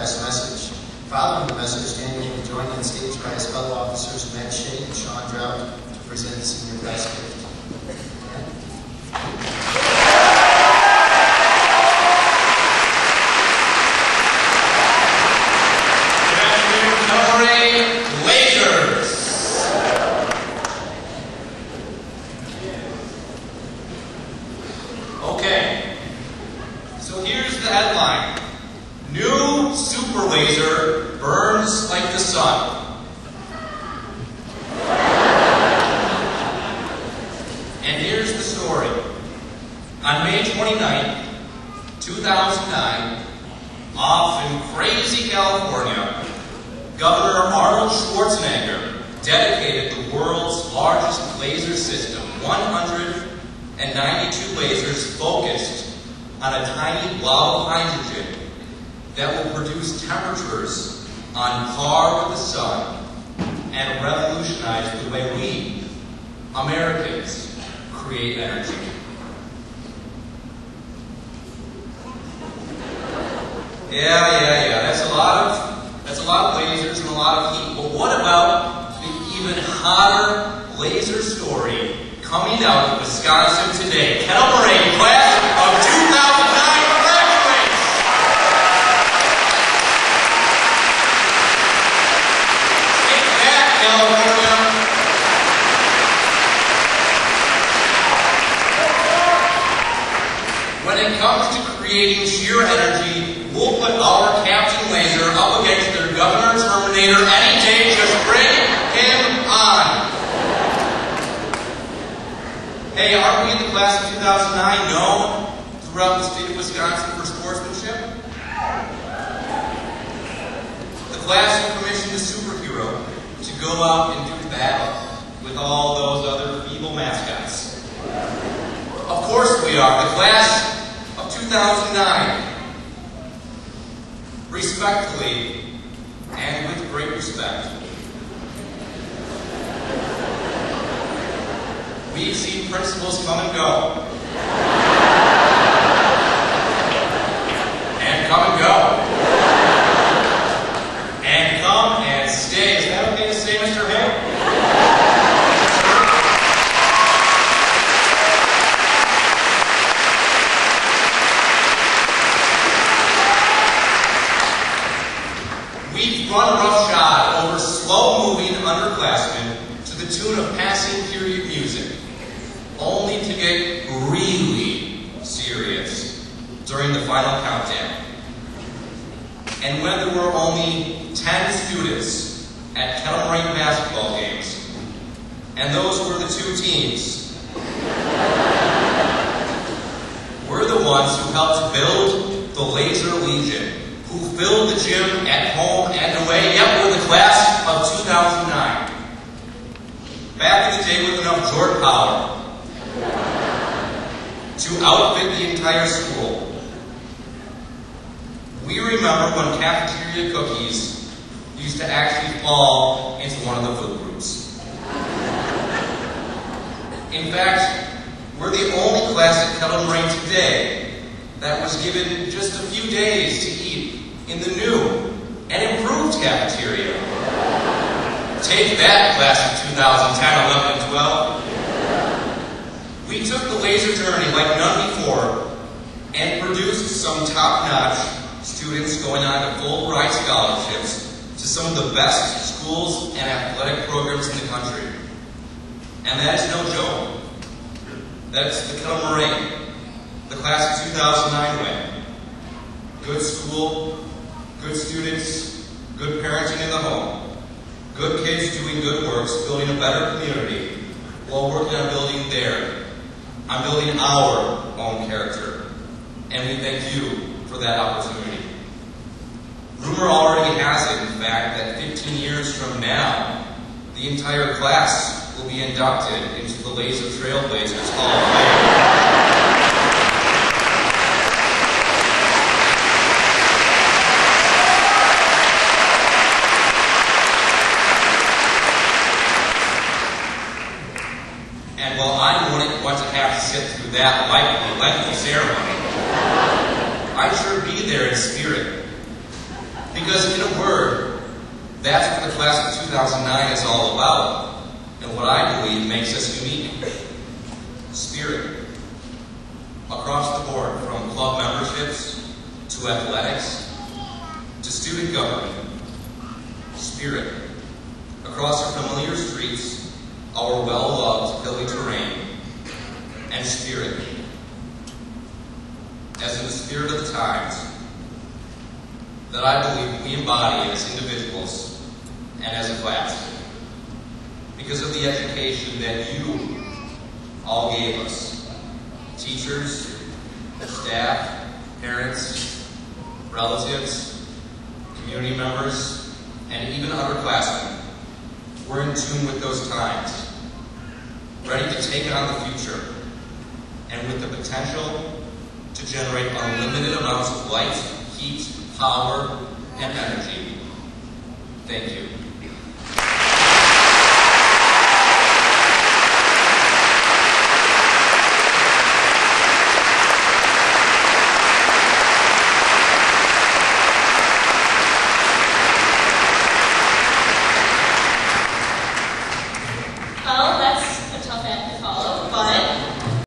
class message. Following the message, Daniel will be joined on stage by his fellow officers Matt Shea and Sean Drought to present the senior class gift. Okay, so here's the headline. New super laser burns like the sun. And here's the story. On May 29th, 2009, off in crazy California, Governor Arnold Schwarzenegger dedicated the world's largest laser system, 192 lasers focused on a tiny blob of hydrogen that will produce temperatures on par with the sun and revolutionize the way we, Americans, create energy. Yeah. That's a lot of lasers and a lot of heat. But what about the even hotter laser story coming out of Wisconsin today? Kettle Moraine class of 2009 graduates! Take that, California! When it comes to creating sheer energy, we'll put our Captain Laser up against their Governor Terminator any day. Just bring him on. Hey, aren't we in the class of 2009 known throughout the state of Wisconsin for sportsmanship? The class who commissioned a superhero to go out and do battle with all those other feeble mascots. Of course we are. The class of 2009. Respectfully, and with great respect, we've seen principals come and go. And come and go. And come and stay. Is that okay to say, Mr. Hill? We've run roughshod over slow-moving underclassmen to the tune of passing period music, only to get really serious during the final countdown. And when there were only 10 students at Kettle Moraine basketball games, and those were the two teams, we're the ones who helped build the Laser Legion, who filled the gym at home and away. Yep, we're the class of 2009. Back in the day with enough Jordan power to outfit the entire school. We remember when cafeteria cookies used to actually fall into one of the food groups. In fact, we're the only class at Kettle Moraine today that was given just a few days to eat in the new and improved cafeteria. Take that, class of 2010, 11, and 12. We took the laser journey like none before and produced some top-notch students going on to full ride scholarships to some of the best schools and athletic programs in the country. And that is no joke. That's the Kettle Moraine, the class of 2009 way. Good school, good students, good parenting in the home, good kids doing good works, building a better community, while working on building our own character. And we thank you for that opportunity. Rumor already has it, in fact, that 15 years from now, the entire class will be inducted into the Laser Trailblazers Hall of Fame. And while I wouldn't want to have to sit through that lengthy ceremony, I'd sure be there in spirit. Because in a word, that's what the class of 2009 is all about, and what I believe makes us unique. Spirit. Across the board, from club memberships to athletics to student government. Spirit. Across our familiar streets, our well-loved hilly terrain, and spirit. As in the spirit of the times, that I believe we embody as individuals and as a class. Because of the education that you all gave us. Teachers, staff, parents, relatives, community members, and even underclassmen. We're in tune with those times, ready to take on the future, and with the potential to generate unlimited amounts of light, heat, power, and energy. Thank you.